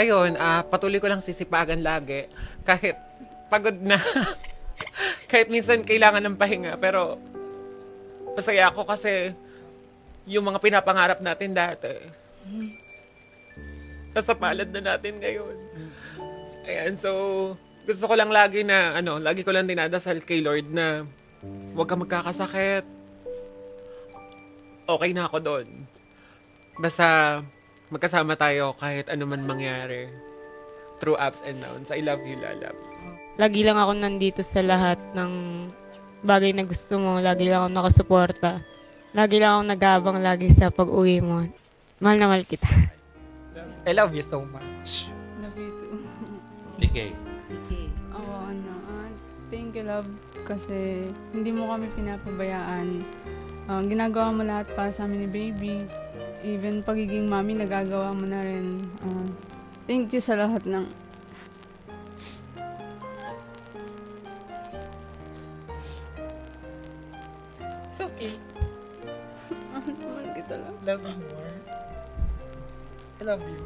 ayun, patuloy ko lang sisipagan lagi. Kahit pagod na. Kahit minsan kailangan ng pahinga. Pero masaya ako kasi yung mga pinapangarap natin dati, nasa palad na natin ngayon. Ayan, so gusto ko lang lagi na, lagi ko lang dinadasal kay Lord na huwag ka magkakasakit. Okay na ako doon. Basta magkasama tayo kahit ano man mangyari. Through ups and downs. I love you, Lalab. Lagi lang ako nandito sa lahat ng bagay na gusto mo. Lagi lang ako nakasuporta. Lagi lang ako nag-aabang lagi sa pag-uwi mo. Mahal na mahal kita. I love you so much. Love you too. DK. Thank you, love. Kasi hindi mo kami pinapabayaan. Ginagawa mo lahat para sa amin ni baby. Even pagiging mami, nagagawa mo na rin. Thank you sa lahat ng... It's okay. Mahal kita lang. Love you more. I love you.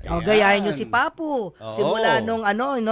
O, gayahin nyo si Papu. Simula nung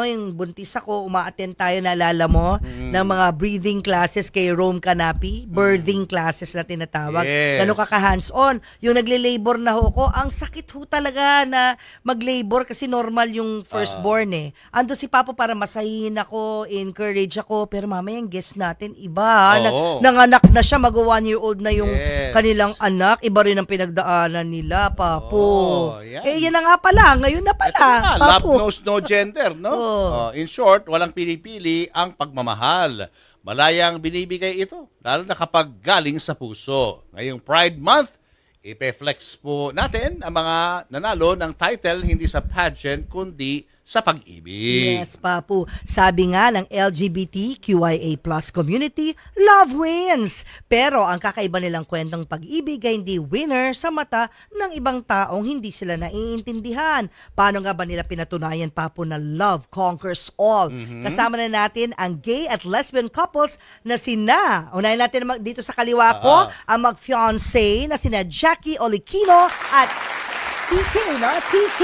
yung buntis ako, uma-attend tayo, naalala mo, ng mga breathing classes kay Rome Canapi, birthing classes na tinatawag. Yes. Gano'n ka hands-on. Yung nagle-labor na ho ko, ang sakit ho talaga na mag-labor kasi normal yung firstborn eh. Ando si Papu para masahin ako, encourage ako, pero mamaya yung guest natin, iba. Nanganak na siya, mag-1-year-old na yung kanilang anak. Iba rin ang pinagdaanan nila, Papu. Yan na nga pala. Ngayon na pala. Love knows no gender, no? In short, walang pili-pili ang pagmamahal. Malayang binibigay ito, lalo na kapag galing sa puso. Ngayong Pride Month, ipe-flex po natin ang mga nanalo ng title hindi sa pageant kundi sa pag-ibig. Yes, Papu. Sabi nga ng LGBTQIA+ community, love wins. Pero ang kakaiba nilang kwentong pag-ibig ay hindi winner sa mata ng ibang taong hindi sila naiintindihan. Paano nga ba nila pinatunayan, Papu, na love conquers all? Kasama na natin ang gay at lesbian couples na sina. Unahin natin dito sa kaliwa ko, ang mag-fiancé na sina Jackie Olikino at TK, no? TK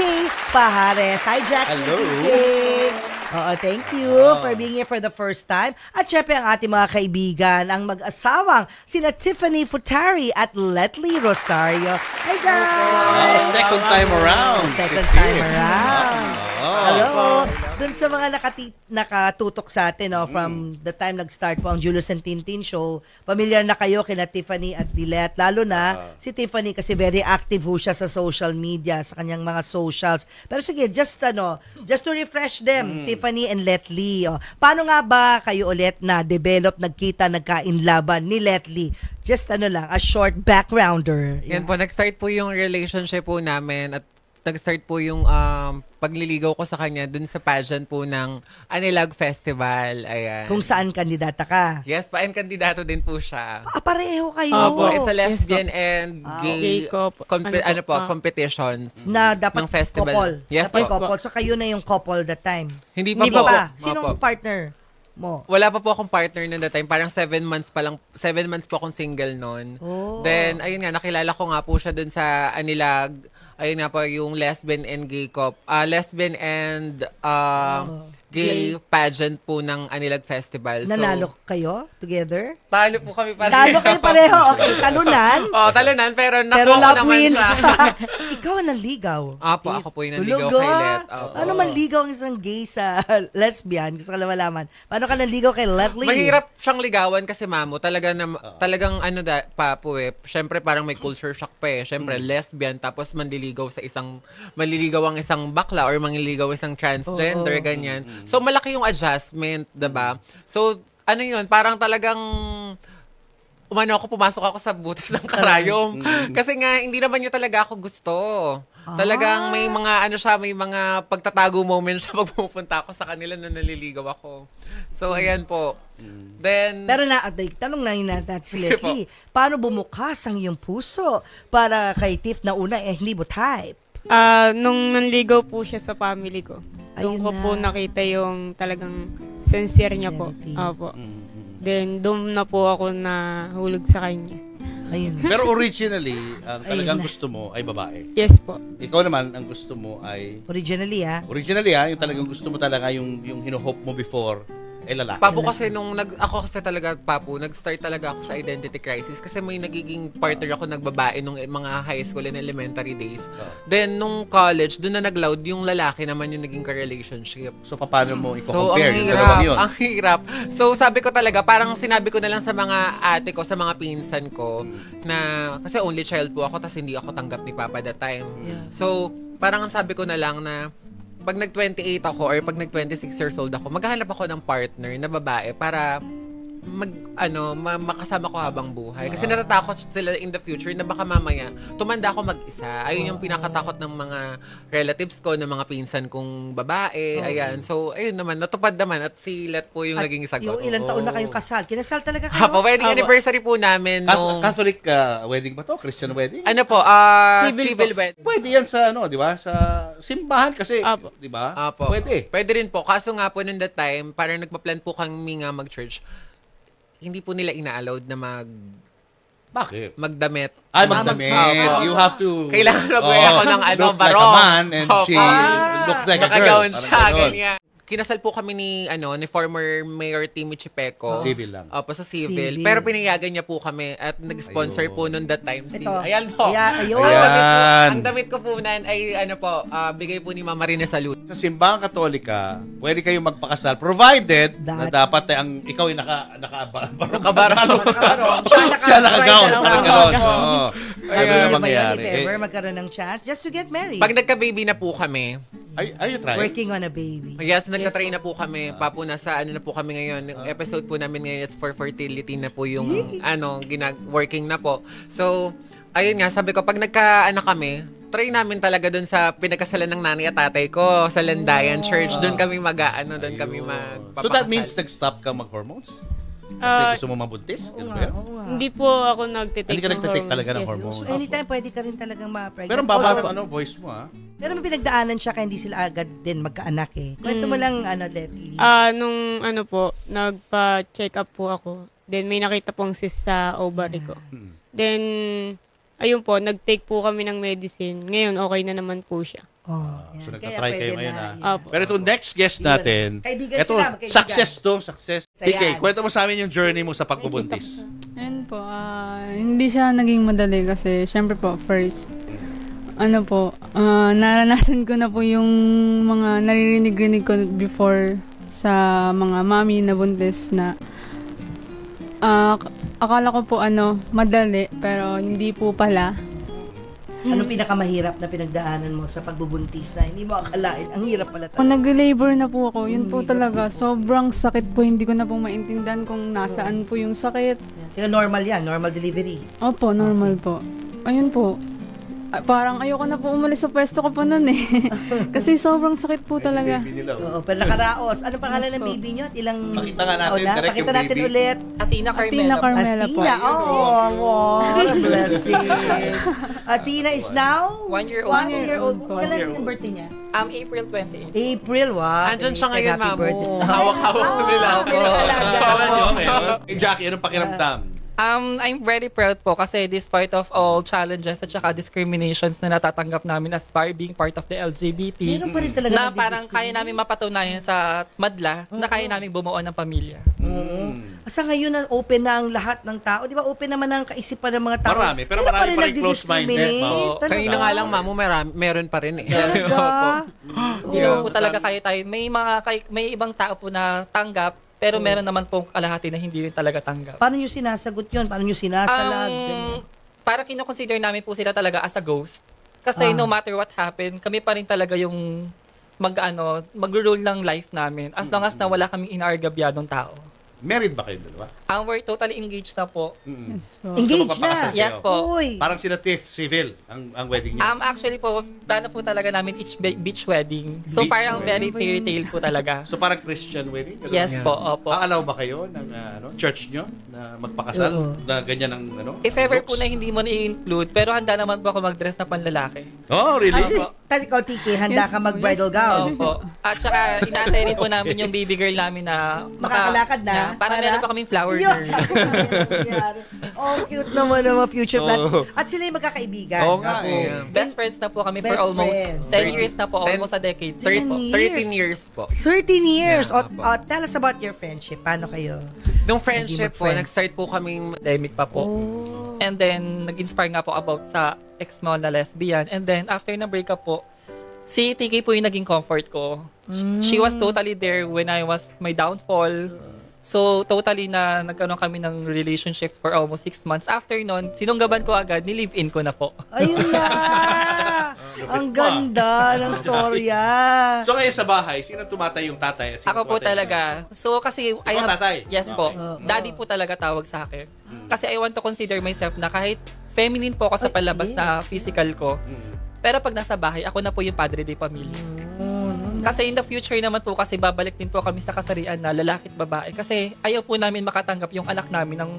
Pajares. Hi, Jackie. Hello. TK. Thank you for being here for the first time. At syempre ang ating mga kaibigan, ang mag-asawang sina Tiffany Futari at Letly Rosario. Hi, guys! Second time around. Second time around. Hello. Dun sa mga nakatutok sa atin, from the time nag-start po ang Julius and Tintin show, familiar na kayo kina Tiffany at Dilet. Lalo na si Tiffany kasi very active ho siya sa social media, sa kanyang mga socials. Pero sige, just to refresh them, Tiffany and Letly. Paano nga ba kayo ulit na-develop, nagkita, nagkainlaban ni Letly? Just lang, a short backgrounder. Yan po, nag-start po yung relationship po namin at nag-start po yung pagliligaw ko sa kanya dun sa pageant po ng Anilag Festival. Ayan. Kung saan kandidata ka? Yes, kandidato din po siya. Pareho kayo. Opo, it's a lesbian and gay competitions na dapat ng festival. Couple. Yes, dapat po. couple. So kayo na yung couple that time. Hindi pa po. Sinong partner mo? Wala pa po akong partner noon that time. Parang 7 months po akong single noon. Then, ayun nga, nakilala ko nga po siya dun sa Anilag. Ayun nga po, yung lesbian and gay pageant po ng Anilag Festival. Nanalo kayo together? Talo po kami pareho. Talo kayo pareho. Okay, talunan. Talunan, pero nakuha ko love naman wins. siya. Ikaw ang nanligaw. Ako po yung nanligaw kay Let. Ano manligaw ang isang gay sa lesbian? Gusto ko lang malaman. Paano ka nanligaw kay Letly? Mahirap siyang ligawan kasi mamo. Talagang Papu Siyempre parang may culture shock pa eh. Siyempre lesbian tapos manliligaw ang isang bakla or manliligaw isang transgender, ganyan. So, malaki yung adjustment, diba? So, ano yun, parang talagang pumasok ako sa butas ng karayom. Kasi nga, hindi naman yun talaga ako gusto. Talagang may mga, may mga pagtatago moment siya pag pupunta ako sa kanila na naliligaw ako. So, ayan po. Then, pero tanong na yun natin si Letly, paano bumukas ang iyong puso para kay Tiff na una, hindi mo type? Nung nanligaw po siya sa family ko, doon ko po nakita yung talagang sincere niya po. Opo. Then, doon na po ako nahulog sa kanya. Ayun. Pero originally, ang talagang Ayun na. gusto mo ay babae. Yes po. Ikaw naman, ang gusto mo ay... Originally, Originally, yung talagang gusto mo talaga, yung hino-hope mo before, ay lalaki. Papu kasi ako kasi talaga, nag-start talaga ako sa identity crisis kasi may nagiging partner ako nagbabae nung mga high school and elementary days. Then, nung college, doon na nag-loud yung lalaki naman yung naging ka-relationship. So, paano mo So, i-compare yung dalawang yun? ang hirap. So, sabi ko talaga, parang sinabi ko na lang sa mga ate ko, sa mga pinsan ko, na, kasi only child po ako, tas hindi ako tanggap ni Papa that time. So, parang ang sabi ko na lang na, pag nag-28 ako or pag nag-26 years old ako, maghahanap ako ng partner na babae para makasama ko habang buhay. Kasi natatakot sila in the future na baka mamaya tumanda ako mag-isa. Ayun yung pinakatakot ng mga relatives ko, ng mga pinsan kong babae. Ayan. So, ayun naman, natupad naman at si Let po yung At naging sagot. yung ilang taon na kayong kasal? Kinasal talaga kayo? Hapa, wedding anniversary po namin nung... Catholic wedding ba to? Christian wedding? Ano po, Civil civil po. wedding. Pwede yan sa, di ba? Sa simbahan kasi, Apo. di ba? Apo. Pwede rin po. Kaso nga po, noon that time, parang nagpa-plan po kami nga mag-church. Hindi po nila ina-allowed na Bakit? magdamit. Magdamit. Opo. You have to... Kailangan mag-wear ako ng look like barong. a man and Opo. she looks like a girl. Nakagawin Parang siya, ganon. ganyan. Kinasal po kami ni former Mayor Timmy Chipeco. Civil lang. Opo, sa civil. Civil. Pero pinayagan niya po kami at nag-sponsor po noon that time. Ito. Ayan po. Ayun. Ang damit ko po nan ay bigay po ni Mama Rina Salud. Sa simbahang katolika, pwede kayong magpakasal provided na dapat ang ikaw ay nakabarong. Nakabarong. Siya nakagown. Parang ganon. Oo. Ano Gagawin na niyo ba yun mangyayari? if ever magkaroon ng chance just to get married? Pag nagka-baby na po kami, Are you trying? Working on a baby. yes, nagka-try na po kami. Papo, nasa na po kami ngayon. Yung episode po namin ngayon, it's for fertility na po yung, working na po. So, ayun nga, sabi ko, pag nagka-anak kami, try namin talaga dun sa pinagkasalan ng nanay at tatay ko, sa Landayan Church. Doon kami doon kami magpapakasal. So that means nag-stop ka mag-hormones? Kasi gusto mo mabuntis? Ganun ba yun? Hindi po ako nagtitake Hindi ka nagtitake hormones. talaga ng Yes. hormones? So anytime pwede ka rin talagang ma-pregnant. Pero baba Although, yung voice mo, ha? Pero may pinagdaanan siya kaya hindi sila agad din magkaanak eh. Kwento mo lang, Letty. Nung nagpa-check up po ako, then may nakita pong cyst sa ovary ko. Then, ayun po, nag-take po kami ng medicine. Ngayon, okay na naman po siya. So Kaya nagtatry pwede kayo ngayon, na, ha? yun. Opo. Pero itong next guest natin, Kaibigan ito, sila, magkaibigan. success to, success. Sayan. TK, kwento mo sa amin yung journey mo sa pagbubuntis. Ayun po, hindi siya naging madali kasi syempre po, first, naranasan ko na po yung mga naririnig-rinig ko before sa mga mami na buntis na akala ko po madali pero hindi po pala. Anong pinakamahirap na pinagdaanan mo sa pagbubuntis na hindi mo akalain? Ang hirap pala Kung talaga. nag-labor na po ako, yun po talaga, sobrang sakit po, hindi ko na po maintindihan kung nasaan po yung sakit. Kaya normal yan, normal delivery. Opo, normal po. Ayun po. Parang ayoko na po umalis sa pwesto ko po nun eh. Kasi sobrang sakit po talaga. Baby nila, Oo, oh. pero nakaraos. Ano pangalan Yes ng po. baby niyo? At ilang Pakita nga natin, taon na? direct Pakita yung natin baby. ulit. Athena Athena Carmela. Carmela po. Athena, what a blessing. Athena is now 1 year old. 1 year old. po. Kailan yung birthday niya? April 28. April, wow. Andyan siya ngayon, Happy Mamu. birthday. Hawak-hawak ko nila ako. May nakalaga. Eh, Jackie, anong pakiramdam? I'm very proud po kasi despite of all challenges at saka discriminations na natatanggap namin as being part of the LGBT, Meron pa rin talaga na nagdi-discriminate. parang kaya namin mapatunayan sa madla na kaya namin bumuo ng pamilya. Sa ngayon na open na ang lahat ng tao. Di ba open naman ang kaisipan ng mga tao. Marami, pero Meron marami pa rin nagdi-discriminate. close-minded, Ma'am. Talaga. Kanina nga lang, Mamu, meron pa rin eh. Talaga. Hindi naman po talaga kayo tayo. May ibang tao po na tanggap, pero meron naman pong kalahati na hindi rin talaga tanggap. Paano nyo sinasagot yun? Paano nyo sinasalag? Ganyan. Parang kinoconsider namin po sila talaga as a ghost. Kasi no matter what happened, kami pa rin talaga yung mag-rule ng life namin as long as na wala kaming inaargabyadong tao. Married ba kayo dalawa? We're totally engaged na po. Yes po. Engaged So, magpapakasal na. kayo? Yes po. Uy. Parang sila Tiff, civil, ang wedding niyo. Actually po, plano po talaga namin each beach wedding. So Beach parang very fairy tale po talaga. So parang Christian wedding? Ganun? Yes po, opo. Allow ba kayo ng church nyo na magpakasal? Oo. Na ganyan ang If ever looks? po na hindi mo na i-include, pero handa naman po ako mag-dress na panlalaki. Oh, really? Opo. Ikaw, Tiki, handa Yes ka po, mag-bridal yes gown. Opo. At saka, inaantay rin po namin yung baby girl namin na Makakalakad na. para meron pa kaming flower Yun, girl. oh, cute naman ang mga future plans. Oo. At sila yung magkakaibigan. Oo nga Apo. eh. Best friends na po kami for Best almost friends. 10 years na po, 10 almost a decade. 10 13 years po. 13 years. Yeah, O, apo. tell us about your friendship. Paano kayo? Nung friendship po, mag-friends. nag-start po kaming Pandemic pa po. Oh. And then, nag-inspire nga po about sa ex mo na lesbian. And then, after na breakup po, si Tiki po yung naging comfort ko. She was totally there when I was my downfall. So, totally na nagkaroon kami ng relationship for almost 6 months. After nun, sinunggaban ko agad, ni-live-in ko na po. Ayun na! Ang ganda ng storya. So ngayon sa bahay, sino tumatay yung tatay at sino Ako po tumatay yung talaga. So, kasi Ikaw, tatay? Yes po. Okay. Daddy po talaga tawag sa akin. Kasi I want to consider myself na kahit feminine po ako sa palabas na physical ko, pero pag nasa bahay, ako na po yung padre de pamilya. Kasi in the future naman po, kasi babalik din po kami sa kasarian na lalaki at babae. Kasi ayaw po namin makatanggap yung anak namin ng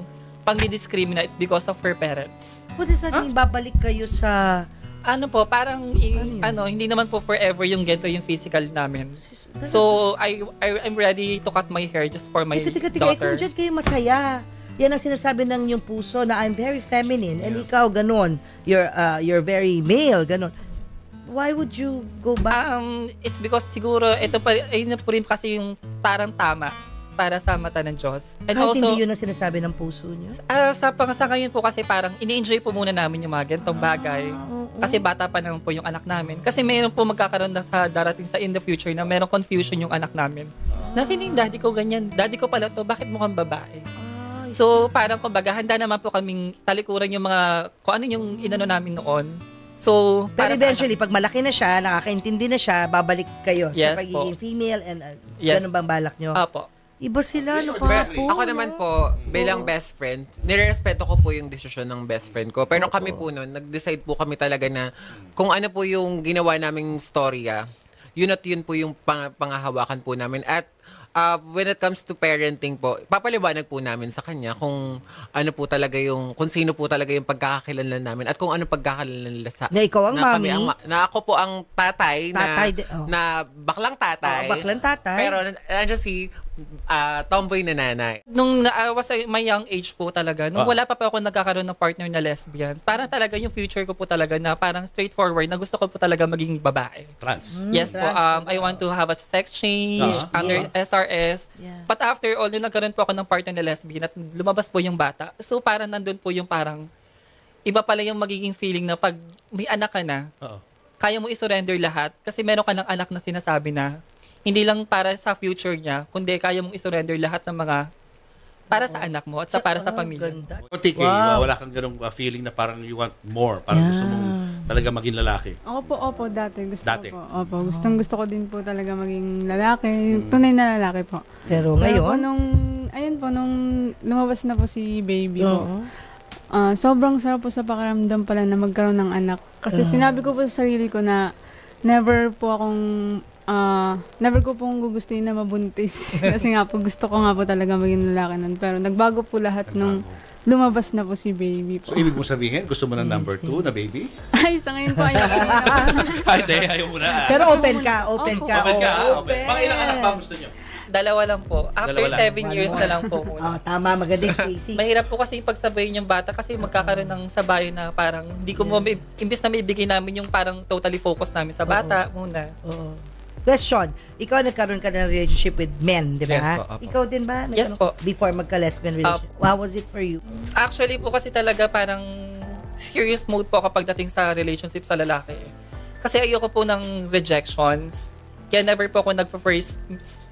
pang-discriminate because of her parents. Pwede sabihin, babalik kayo sa... Ano po, parang hindi naman po forever yung gento yung physical namin. So, I'm ready to cut my hair just for my Teka, kung daughter. dyan kayo masaya. Yan ang sinasabi ng yung puso na I'm very feminine and ikaw ganon. You're very male, ganon. Why would you go back? It's because siguro ayun na po rin kasi yung parang tama para sa mata ng Diyos. And Kahit also, hindi yun ang sinasabi ng puso niyo? sa ngayon po kasi parang ini-enjoy po muna namin yung mga ganitong bagay. Kasi bata pa naman po yung anak namin. Kasi mayroon po magkakaroon na sa darating sa in the future na mayroong confusion yung anak namin. Na sino yung daddy ko ganyan? Daddy ko pala to, bakit mukhang babae? So parang kumbaga handa naman po kaming talikuran yung mga kung ano yung inano namin noon. So, Pero para sa eventually, pag malaki na siya, nakakaintindi na siya, babalik kayo sa Yes pagiging po. female and Yes. ganun bang balak nyo? Apo. Iba sila, no, Pero papo. Ako naman po, bilang best friend, nirerespeto ko po yung desisyon ng best friend ko. Pero kami po noon, nag-decide po kami talaga na kung ano po yung ginawa naming storya, yun at yun po yung pangahawakan po namin. At when it comes to parenting po, papaliwanag po namin sa kanya kung ano po talaga yung, kung sino po talaga yung pagkakakilanlan namin at kung ano pagkakakilanlan nila sa... Na ikaw ang kami mami? na ako po ang tatay, na baklang tatay. Baklang tatay. Pero nandiyan si tomboy na nanay. Nung was my young age po talaga, nung wala pa po ako nagkakaroon ng partner na lesbian, parang talaga yung future ko po talaga na parang straightforward na gusto ko po talaga maging babae. Trans. Yes po, I want to have a sex change under SRS. Yeah. But after all, nung nagkaroon po ako ng partner na lesbian at lumabas po yung bata, so parang nandun po yung parang iba pala yung magiging feeling na pag may anak ka na, kaya mo isurrender lahat kasi meron ka ng anak na sinasabi na hindi lang para sa future niya, kundi kaya mong isurrender lahat ng mga para sa anak mo at para sa pamilya. Ganda. O Tiki, wala kang ganung feeling na parang you want more, parang gusto mong talaga maging lalaki. Ako po, opo, dati. Gusto Dati. ko po. Opo, gusto ko din po talaga maging lalaki. Tunay na lalaki po. Pero Pero po, ngayon, nung lumabas na po si baby po, sobrang sarap po sa pakiramdam pala na magkaroon ng anak. Kasi sinabi ko po sa sarili ko na never ko pong gugustuhin na mabuntis. Kasi nga po, gusto ko nga po talaga maging lalaki nun. Pero nagbago po lahat nung lumabas na po si baby po. So, ibig mo sabihin, gusto mo ng number 2 na baby? Ay, sa ngayon po, ayaw ko na. Ay, hindi, ayaw mo na. pero open ka. Open ka, open. Mga ilang anak ba gusto nyo? Dalawa lang po. After Dalawa lang. 7 years na lang po muna. Tama, magandang spacing. Mahirap po kasi pagsabayin yung bata kasi magkakaroon ng sabayan na parang hindi ko mo, imbis na maibigay namin yung parang totally focus namin sa bata muna. Oo. Question, ikaw nagkaroon ka ng relationship with men, di ba? Yes po, apo. Ikaw din ba? Yes po. Before magka-lesbian relationship. How was it for you? Actually po kasi talaga parang serious mode po kapag dating sa relationship sa lalaki. Kasi ayoko po ng rejections. Kaya never po ako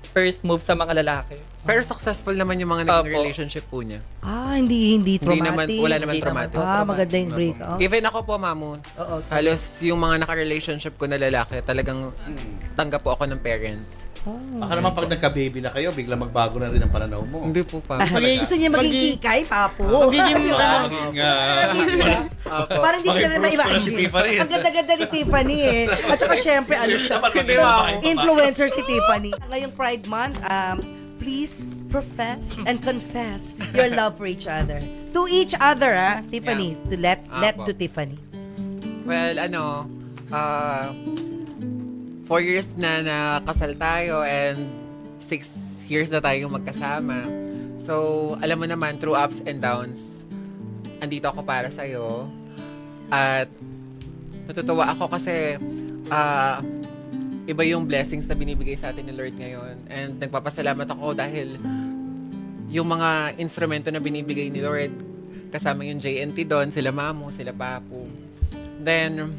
first move sa mga lalaki. Pero successful naman yung mga naging Opo. relationship po niya. Hindi traumatic. Naman, wala naman Hindi traumatic. Maganda yung break. Even ako po, Mamun. Oo. Halos yung mga naka-relationship ko na lalaki, talagang tanggap po ako ng parents. Baka naman pag nagka-baby na kayo, bigla magbago na rin ang pananaw mo. Hindi po pa. Gusto niya maging kikay, papo. Magiging, Parang hindi ko na rin Maging Bruce ko na si ma-imagine. Tiffany. Ang ganda-ganda ni Tiffany eh. At saka syempre, ano siya, influencer si Tiffany. Ngayong Pride Month, please profess and confess your love for each other. To each other, Tiffany. To let Apo. to Tiffany. Well, 4 years na nakasal tayo and 6 years na tayong magkasama. So, alam mo naman, through ups and downs, andito ako para sa'yo. At natutuwa ako kasi iba yung blessings na binibigay sa atin ni Lord ngayon. And nagpapasalamat ako dahil yung mga instrumento na binibigay ni Lord, kasama yung JNT doon, sila Mamu, sila Papu. Then,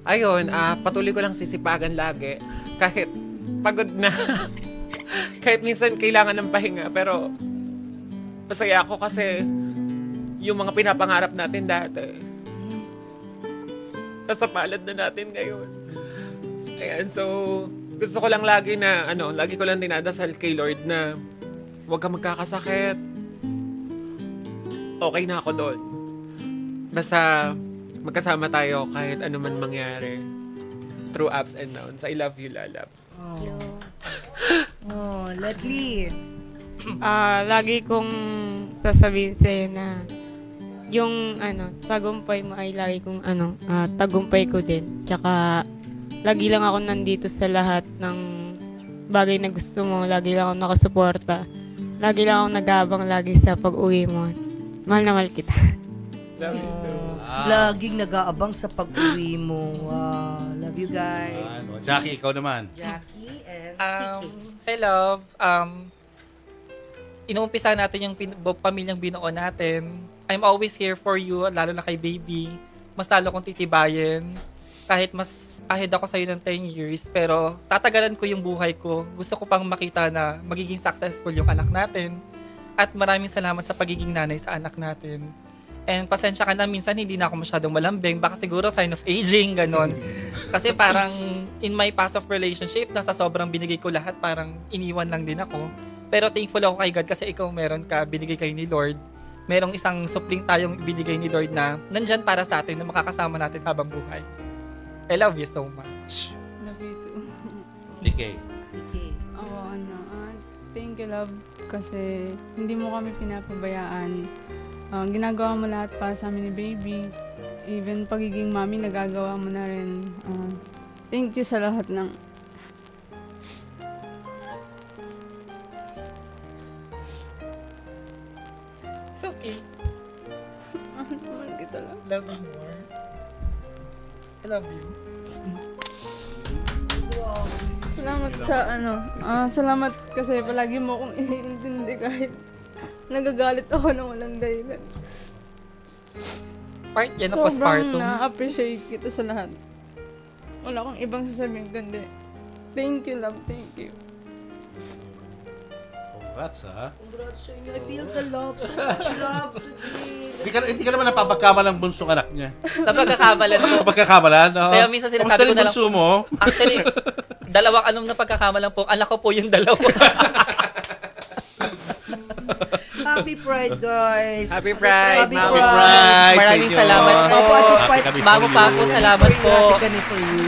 ayun, patuloy ko lang sisipagan lagi. Kahit pagod na. Kahit minsan kailangan ng pahinga. Pero, masaya ako kasi yung mga pinapangarap natin dati, nasa palad na natin ngayon. Ayan, so, gusto ko lang lagi na, lagi ko lang dinadasal kay Lord na huwag kang magkakasakit. Okay na ako doon. Basta, magkasama tayo kahit ano man mangyari. Through ups and downs. I love you, Lalab. Oh, Lately. Lagi kong sasabihin sa'yo na yung tagumpay mo ay lagi kong tagumpay ko din. Tsaka lagi lang ako nandito sa lahat ng bagay na gusto mo. Lagi lang ako nakasuporta. Lagi lang ako nag-aabang lagi sa pag-uwi mo. Mahal na mahal kita. Love you too. Laging nag-aabang sa pag-uwi mo. Wow. Love you guys. Jackie, ikaw naman. Jackie and Kiki. I love, inuumpisa natin yung pamilyang binuo natin. I'm always here for you, lalo na kay baby. Mas lalo kong titibayin. Kahit mas ahead ako sa'yo ng 10 years, pero tatagalan ko yung buhay ko. Gusto ko pang makita na magiging successful yung anak natin. At maraming salamat sa pagiging nanay sa anak natin. And pasensya ka na, minsan hindi na ako masyadong malambing. Baka siguro sign of aging, ganon. Kasi parang in my past of relationship, nasa sobrang binigay ko lahat, parang iniwan lang din ako. Pero thankful ako kay God kasi ikaw meron ka, binigay kayo ni Lord. Merong isang supling tayong binigay ni Lord na nandyan para sa atin na makakasama natin habang buhay. I love you so much. Love you too. DK. Ako, thank you, love. Kasi hindi mo kami pinapabayaan. Ginagawa mo lahat para sa amin ni baby. Even pagiging mami, nagagawa mo na rin. Thank you sa lahat ng... It's okay. Mahal kita lang. Love you more. I love you. Salamat sa salamat kasi palagi mo akong iniintindi kahit nagagalit ako ng walang dahilan. Part yan ng Sobrang postpartum. na-appreciate kita sa lahat. Wala akong ibang sasabihin kundi thank you, love, thank you. Congrats, ha? Congrats sa inyo. I feel the love. So much love today. Hindi ka naman napapagkamalang bunsong anak niya. Napagkakamalan po. Napagkakamalan? No? Kaya minsan sinasabi ko na lang, bunso mo? actually, dalawang na pagkakamalan po. Anak ko po yung dalawa. Happy Pride, guys. Happy Pride, Happy Mama. Pride. Maraming salamat po. Opo, at this point, Mama pa po, salamat po. Happy kami for you.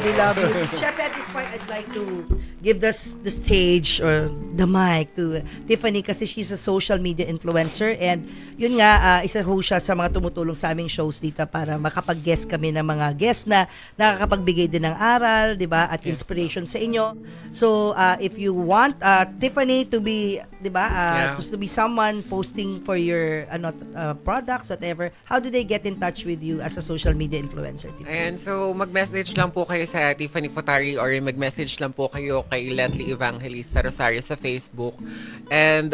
We love you. Siyempre, at this point, I'd like to give the stage or the mic to Tiffany kasi she's a social media influencer and yun nga, isa ho siya sa mga tumutulong sa aming shows dito para makapag-guest kami ng mga guests na nakakapagbigay din ng aral, di ba, at inspiration sa inyo. So, if you want Tiffany to be, di ba, to be someone posting for your products, whatever, how do they get in touch with you as a social media influencer? Tiffany? Ayan, so mag-message lang po kayo sa Tiffany Futari or mag-message lang po kayo kay Letly Evangelista Rosario sa Facebook. And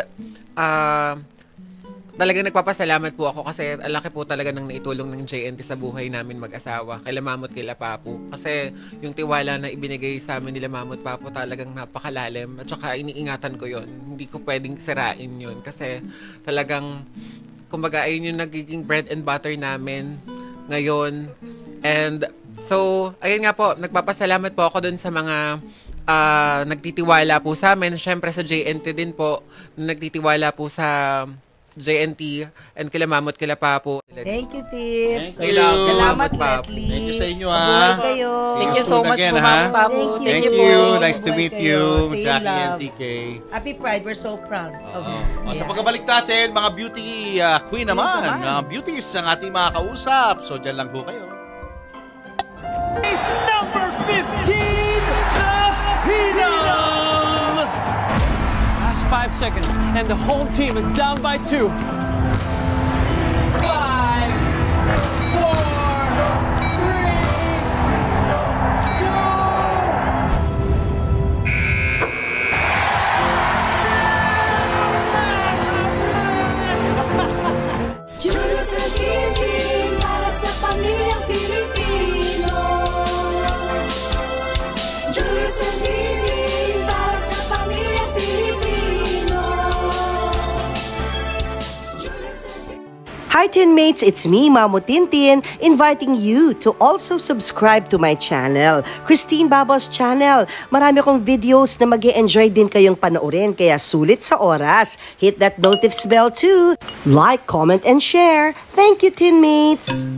talagang nagpapasalamat po ako kasi ang laki po talaga ng naitulong ng JNT sa buhay namin mag-asawa. Kila Mamut, kila Papu. Kasi yung tiwala na ibinigay sa amin nila Mamut, Papu talagang napakalalim. At saka iniingatan ko yon. Hindi ko pwedeng sirain yon kasi talagang kumbaga ayun yung nagiging bread and butter namin ngayon. And so, ayun nga po, nagpapasalamat po ako dun sa mga nagtitiwala po sa amin. Siyempre sa JNT din po, nagtitiwala po sa JNT and kila Mamut, kila Papo. Thank you, Tips. Thank you. Salamat, Papo. Letly. Thank you sa inyo, Mabuhay kayo. Thank you so much again, po, ha? Mama Papo. Thank you. Thank you. Nice to Mabuhay meet kayo. you, Stay in Jackie and love. TK. Happy Pride. We're so proud of you. Sa pagkabalik natin, mga beauty queen naman. Mga beauties ang ating mga kausap. So, dyan lang po kayo. Number 15. 5 seconds, and the home team is down by 2. 5, 4, 3, 2. Julius Aguirre para sa pamilyang Pilipino. Julius Aguirre para sa pamilyang Pilipino. Hi Tinmates, it's me, Mamo Tintin, inviting you to also subscribe to my channel, Christine Babos Channel. Marami akong videos na mag-e-enjoy din kayong panoorin, kaya sulit sa oras. Hit that notification bell too. Like, comment, and share. Thank you, Tinmates!